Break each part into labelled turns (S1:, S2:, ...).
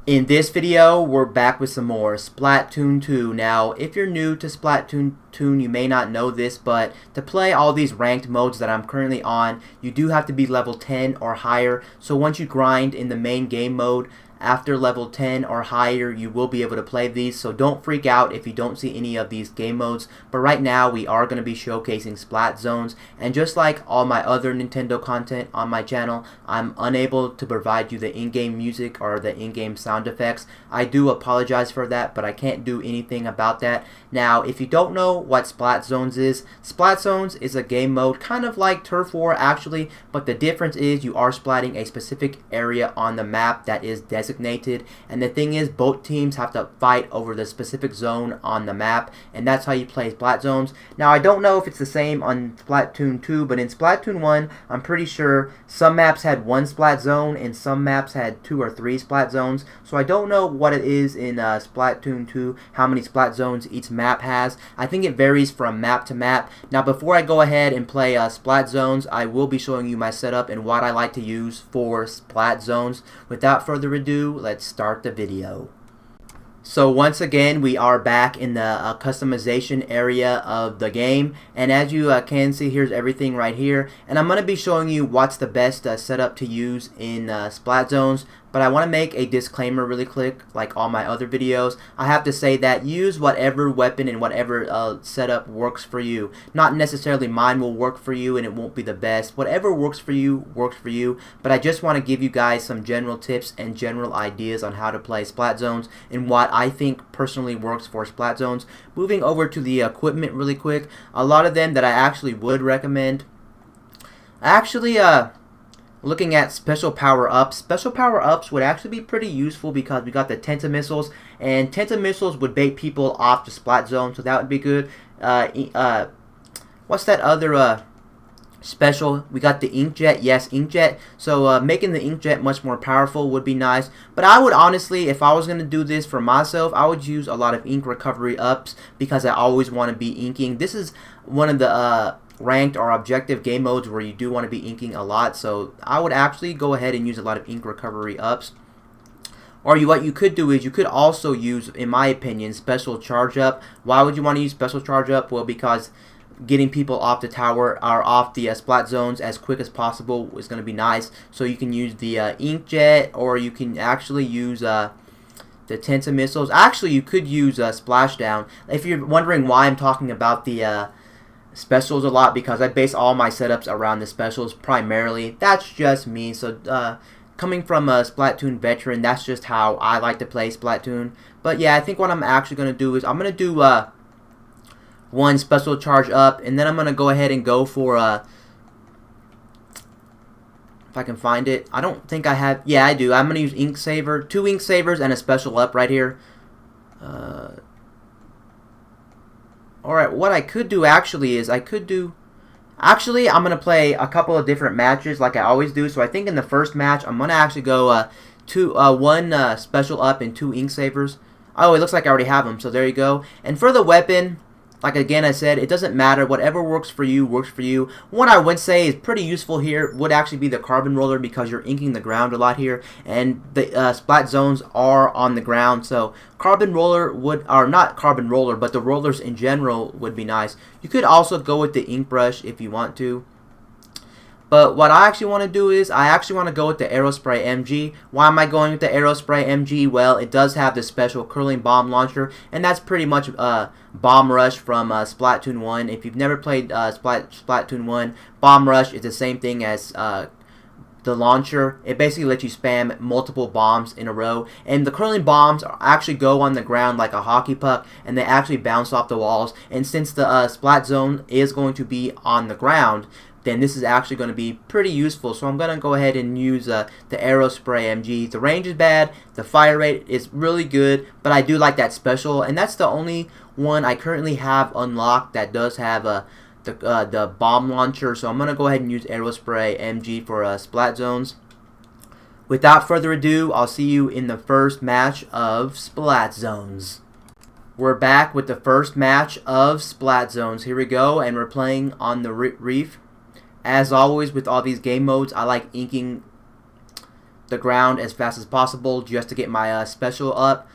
S1: In this video, we're back with some more Splatoon 2. Now, if you're new to Splatoon 2, you may not know this, but to play all these ranked modes that I'm currently on, you do have to be level 10 or higher. So once you grind in the main game mode, after level 10 or higher, you will be able to play these. So don't freak out if you don't see any of these game modes. But right now, we are going to be showcasing Splatzones. And just like all my other Nintendo content on my channel, I'm unable to provide you the in-game music or the in-game sound effects. I do apologize for that, but I can't do anything about that. Now, if you don't know what Splatzones is a game mode kind of like Turf War actually, but the difference is you are splatting a specific area on the map that is designated, and the thing is both teams have to fight over the specific zone on the map, and that's how you play Splatzones. Now, I don't know if it's the same on Splatoon 2, but in Splatoon 1, I'm pretty sure some maps had one splat zone and some maps had 2 or 3 splat zones, so I don't know what it is in Splatoon 2, how many splat zones each map has. I think it varies from map to map. Now, before I go ahead and play splat zones, I will be showing you my setup and what I like to use for splat zones. Without further ado, let's start the video. So once again, we are back in the customization area of the game, and as you can see, here's everything right here, and I'm going to be showing you what's the best setup to use in Splatzones. But I want to make a disclaimer really quick, like all my other videos. I have to say that use whatever weapon and whatever setup works for you. Not necessarily mine will work for you and it won't be the best. Whatever works for you, works for you. But I just want to give you guys some general tips and general ideas on how to play Splatzones and what I think personally works for Splatzones. Moving over to the equipment really quick. A lot of them that I actually would recommend. Looking at special power-ups. Special power-ups would actually be pretty useful because we got the Tenta missiles, and Tenta missiles would bait people off the splat zone, so that would be good. What's that other special? We got the Inkjet. Yes, Inkjet. So making the Inkjet much more powerful would be nice. But I would honestly, if I was going to do this for myself, I would use a lot of ink recovery ups because I always want to be inking. This is one of the ranked or objective game modes where you do want to be inking a lot, so I would actually go ahead and use a lot of ink recovery ups. Or what you could do is you could also use, in my opinion, special charge up. Why would you want to use special charge up? Well, because getting people off the tower or off the splat zones as quick as possible is going to be nice. So you can use the Inkjet, or you can actually use the Tenta missiles. Actually, you could use Splashdown. If you're wondering why I'm talking about the specials a lot, because I base all my setups around the specials primarily. That's just me. So coming from a Splatoon veteran, that's just how I like to play Splatoon. But yeah, I think what I'm actually going to do is I'm going to do one special charge up, and then I'm going to go ahead and go for if I can find it. I don't think I have. Yeah, I do. I'm going to use Ink Saver, 2 Ink Savers, and a special up right here. Alright, what I could do actually is I'm going to play a couple of different matches like I always do. So I think in the first match, I'm going to actually go one special up and 2 ink savers. Oh, it looks like I already have them, so there you go. And for the weapon, like again I said, it doesn't matter. Whatever works for you, works for you. What I would say is pretty useful here would actually be the carbon roller, because you're inking the ground a lot here, and the splat zones are on the ground. So carbon roller or not carbon roller, but the rollers in general would be nice. You could also go with the ink brush if you want to. But what I actually want to do is I actually want to go with the Aerospray MG. Why am I going with the Aerospray MG? Well, it does have the special curling bomb launcher, and that's pretty much Bomb Rush from Splatoon 1. If you've never played Splatoon 1, Bomb Rush is the same thing as the launcher. It basically lets you spam multiple bombs in a row, and the curling bombs actually go on the ground like a hockey puck, and they actually bounce off the walls. And since the splat zone is going to be on the ground, then this is actually going to be pretty useful. So I'm going to go ahead and use the Aerospray MG. The range is bad, the fire rate is really good, but I do like that special, and that's the only one I currently have unlocked that does have the bomb launcher. So I'm going to go ahead and use Aerospray MG for Splatzones. Without further ado, I'll see you in the first match of Splatzones. We're back with the first match of Splatzones. Here we go, and we're playing on the reef. As always with all these game modes, I like inking the ground as fast as possible just to get my special up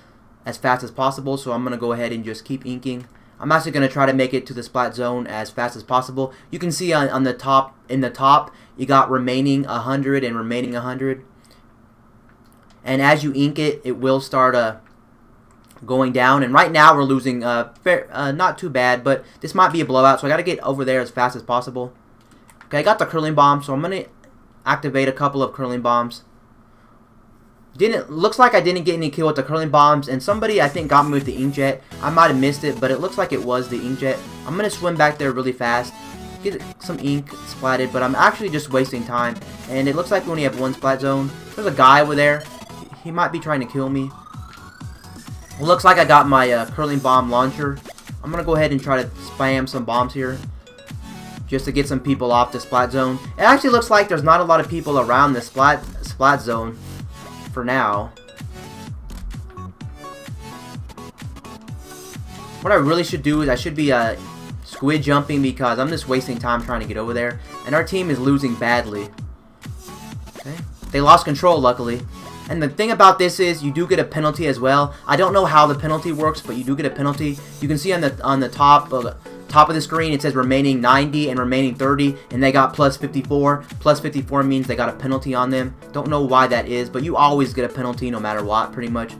S1: as fast as possible. So I'm going to go ahead and just keep inking. I'm actually going to try to make it to the splat zone as fast as possible. You can see on the top, you got remaining 100 and remaining 100. And as you ink it, it will start going down. And right now we're losing not too bad, but this might be a blowout. So I got to get over there as fast as possible. Okay, I got the curling bomb, so I'm going to activate a couple of curling bombs. Looks like I didn't get any kill with the curling bombs, and somebody I think got me with the inkjet. I might have missed it, but it looks like it was the inkjet. I'm gonna swim back there really fast, get some ink splatted, but I'm actually just wasting time. And it looks like we only have one splat zone. There's a guy over there. He might be trying to kill me. It looks like I got my curling bomb launcher. I'm gonna go ahead and try to spam some bombs here, just to get some people off the splat zone. It actually looks like there's not a lot of people around the splat zone for now. What I really should do is I should be squid jumping, because I'm just wasting time trying to get over there. And our team is losing badly. Okay. They lost control, luckily. And the thing about this is you do get a penalty as well. I don't know how the penalty works, but you do get a penalty. You can see on the top of the screen it says remaining 90 and remaining 30, and they got plus 54. Plus 54 means they got a penalty on them. Don't know why that is, but you always get a penalty no matter what, pretty much.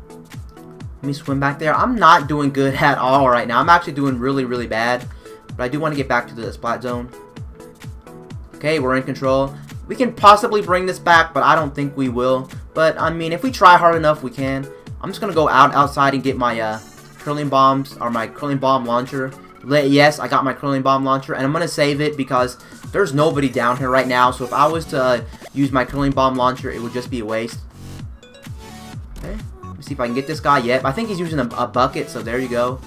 S1: Let me swim back there. I'm not doing good at all right now. I'm actually doing really, really bad, but I do want to get back to the splat zone. Okay, we're in control. We can possibly bring this back, but I don't think we will. But I mean, if we try hard enough, we can. I'm just gonna go outside and get my curling bombs, or my curling bomb launcher. Yes, I got my curling bomb launcher, and I'm gonna save it because there's nobody down here right now. So if I was to use my curling bomb launcher, it would just be a waste. Okay, let me see if I can get this guy. Yep, I think he's using a bucket. So there you go,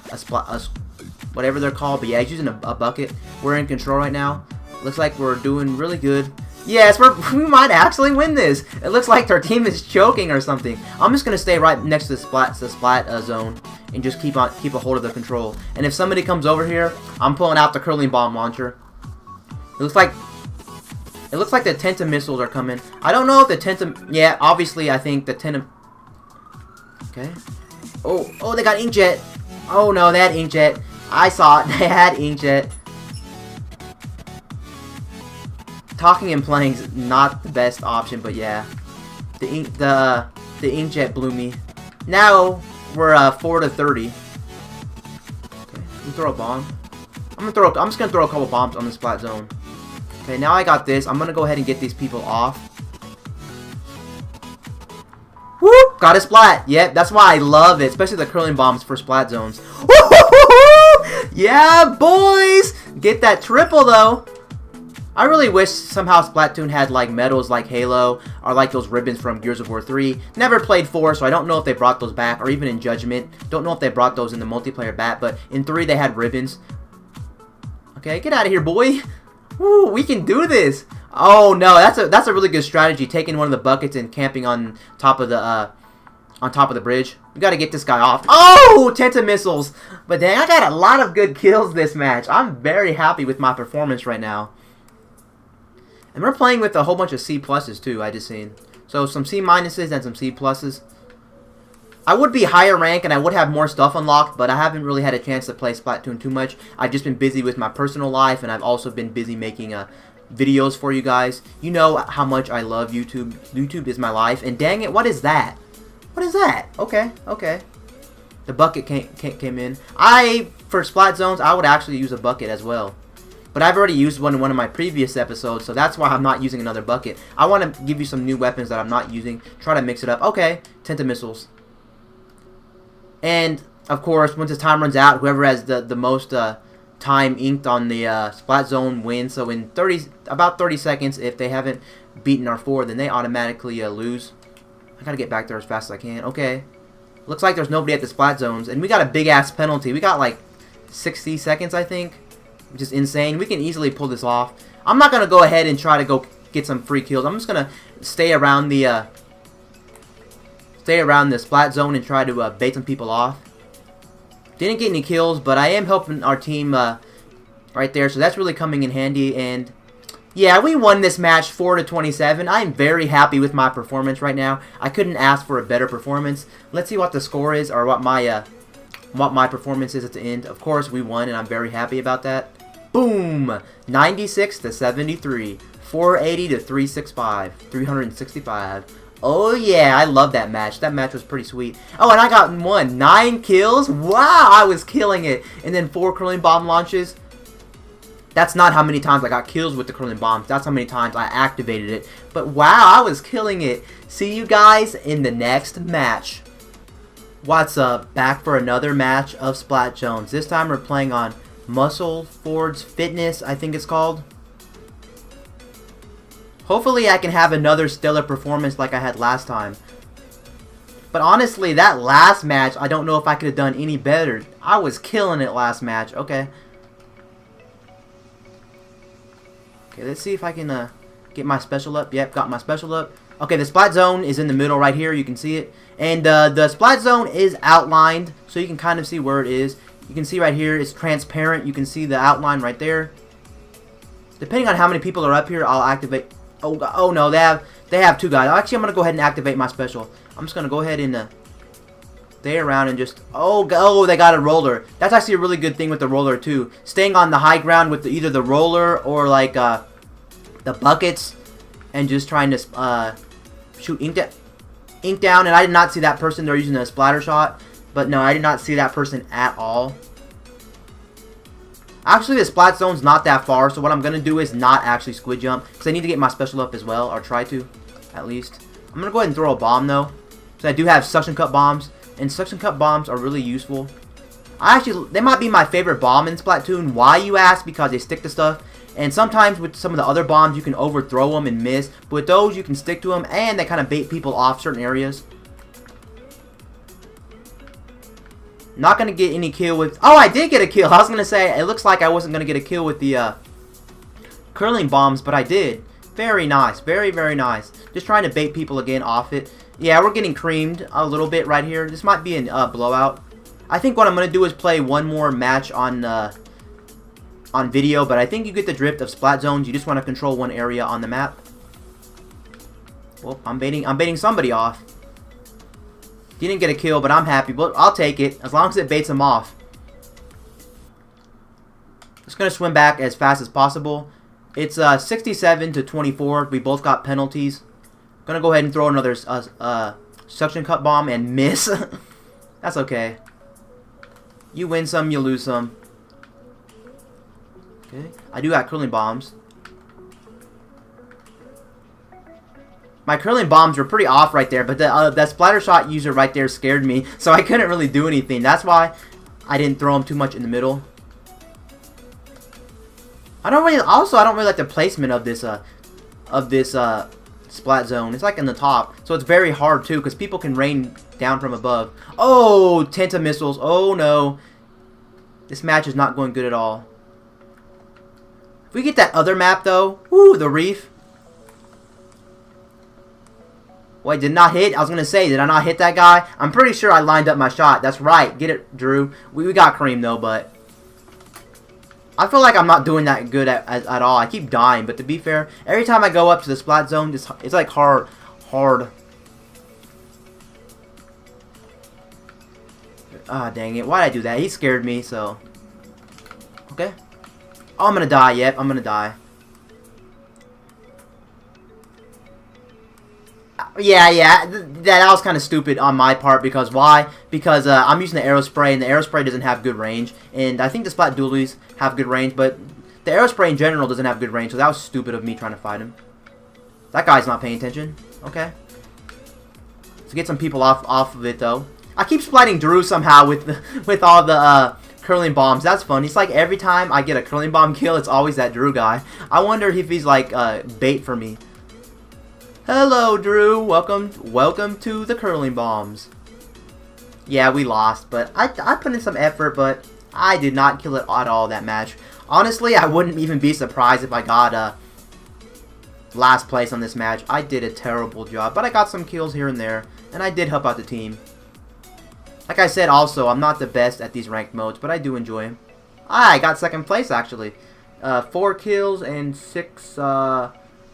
S1: whatever they're called. But yeah, he's using a bucket. We're in control right now. Looks like we're doing really good. Yes, we might actually win this. It looks like their team is choking or something. I'm just gonna stay right next to the splat zone and just keep a hold of the control. And if somebody comes over here, I'm pulling out the curling bomb launcher. It looks like the Tenta missiles are coming. I don't know if the Tenta. Yeah, obviously I think the Tenta. Okay. Oh, they got inkjet. Oh no, they had inkjet. I saw it. They had inkjet. Talking and playing is not the best option, but yeah, the inkjet blew me. Now we're 4 to 30. Okay, let me throw a bomb. I'm just gonna throw a couple bombs on the splat zone. Okay, now I got this. I'm gonna go ahead and get these people off. Whoop! Got a splat. Yep, that's why I love it, especially the curling bombs for splat zones. Yeah, boys, get that triple though. I really wish somehow Splatoon had like medals like Halo or like those ribbons from Gears of War 3. Never played 4, so I don't know if they brought those back, or even in Judgment. Don't know if they brought those in the multiplayer back, but in 3 they had ribbons. Okay, get out of here, boy. Woo, we can do this. Oh no, that's a really good strategy, taking one of the buckets and camping on top of the bridge. We gotta get this guy off. Oh, Tenta missiles. But dang, I got a lot of good kills this match. I'm very happy with my performance right now. And we're playing with a whole bunch of C pluses too, I just seen. So some C minuses and some C pluses. I would be higher rank and I would have more stuff unlocked, but I haven't really had a chance to play Splatoon too much. I've just been busy with my personal life, and I've also been busy making videos for you guys. You know how much I love YouTube. YouTube is my life. And dang it, what is that? What is that? Okay, okay. The bucket came in. For Splat Zones, I would actually use a bucket as well. But I've already used one in one of my previous episodes, so that's why I'm not using another bucket. I want to give you some new weapons that I'm not using. Try to mix it up. Okay, Tenta missiles. And, of course, once the time runs out, whoever has the most time inked on the Splat Zone wins. So in about 30 seconds, if they haven't beaten our 4, then they automatically lose. I gotta get back there as fast as I can. Okay. Looks like there's nobody at the Splat Zones. And we got a big-ass penalty. We got, like, 60 seconds, I think. Which is insane. We can easily pull this off. I'm not going to go ahead and try to go get some free kills. I'm just going to stay around the Splat Zone and try to bait some people off. Didn't get any kills, but I am helping our team right there. So that's really coming in handy. And Yeah, we won this match 4-27. I'm very happy with my performance right now. I couldn't ask for a better performance. Let's see what the score is, or what my performance is at the end. Of course, we won, and I'm very happy about that. Boom! 96-73. 480-365. 365. Oh yeah, I love that match. That match was pretty sweet. Oh, and I got 9 kills. Wow, I was killing it. And then 4 curling bomb launches. That's not how many times I got kills with the curling bombs. That's how many times I activated it. But wow, I was killing it. See you guys in the next match. What's up? Back for another match of Splatzones. This time we're playing on Muscle Ford's Fitness, I think it's called. Hopefully I can have another stellar performance like I had last time. But honestly, that last match, I don't know if I could have done any better. I was killing it last match. Okay. Okay, let's see if I can get my special up. Yep, got my special up. Okay, the Splat Zone is in the middle right here. You can see it. And the Splat Zone is outlined, so you can kind of see where it is. You can see right here, it's transparent. You can see the outline right there. Depending on how many people are up here, I'll activate. Oh no, they have 2 guys. Actually, I'm going to go ahead and activate my special. I'm just going to go ahead and stay around and just... Oh, they got a roller. That's actually a really good thing with the roller, too. Staying on the high ground with either the roller or, like, the buckets. And just trying to shoot ink down. And I did not see that person. They're using a splatter shot. But no, I did not see that person at all. Actually, the Splat Zone's not that far. So what I'm going to do is not actually squid jump. Because I need to get my special up as well. Or try to, at least. I'm going to go ahead and throw a bomb, though. So I do have suction cup bombs. And suction cup bombs are really useful. They might be my favorite bomb in Splatoon. Why, you ask? Because they stick to stuff. And sometimes with some of the other bombs, you can overthrow them and miss. But with those, you can stick to them. And they kind of bait people off certain areas. Not going to get any kill with... Oh, I did get a kill. I was going to say, it looks like I wasn't going to get a kill with the curling bombs. But I did. Very nice. Very, very nice. Just trying to bait people again off it. Yeah, we're getting creamed a little bit right here. This might be a blowout. I think what I'm going to do is play one more match on video, but I think you get the drift of Splat Zones. You just want to control one area on the map. Well, I'm baiting somebody off. Didn't get a kill, but I'm happy. But I'll take it as long as it baits him off. Just going to swim back as fast as possible. It's 67-24. We both got penalties. Gonna go ahead and throw another suction cup bomb and miss. That's okay. You win some, you lose some. Okay, I do got curling bombs. My curling bombs were pretty off right there, but that splatter shot user right there scared me, so I couldn't really do anything. That's why I didn't throw them too much in the middle. I don't really like the placement of this Splat Zone. It's like in the top, so it's very hard too because people can rain down from above. Oh, Tenta missiles. Oh no, this match is not going good at all. If we get that other map though, woo, the reef. Wait, did not hit? I was gonna say, did I not hit that guy? I'm pretty sure I lined up my shot. That's right. Get it, Drew. We got cream though, but I feel like I'm not doing that good at all. I keep dying, but to be fair, every time I go up to the Splat Zone, it's like hard. Ah, dang it. Why'd I do that? He scared me, so. Okay. Oh, I'm gonna die. Yep, I'm gonna die. Yeah, that was kind of stupid on my part, because why? Because I'm using the Aerospray, and the Aerospray doesn't have good range, and I think the Splat Dualies have good range, but the Aerospray in general doesn't have good range, so that was stupid of me trying to fight him. That guy's not paying attention. Okay. Let's get some people off of it, though. I keep splatting Drew somehow with all the curling bombs. That's fun. It's like every time I get a curling bomb kill, it's always that Drew guy. I wonder if he's like bait for me. Hello, Drew. Welcome to the curling bombs. Yeah, we lost, but I put in some effort, but I did not kill it at all that match. Honestly, I wouldn't even be surprised if I got last place on this match. I did a terrible job, but I got some kills here and there, and I did help out the team. Like I said, also, I'm not the best at these ranked modes, but I do enjoy them. I got second place, actually. 4 kills and 6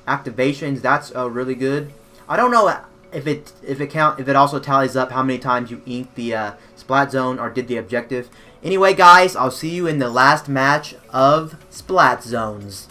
S1: activations. That's really good. I don't know if it also tallies up how many times you inked the Splat Zone or did the objective. Anyway, guys, I'll see you in the last match of Splatzones.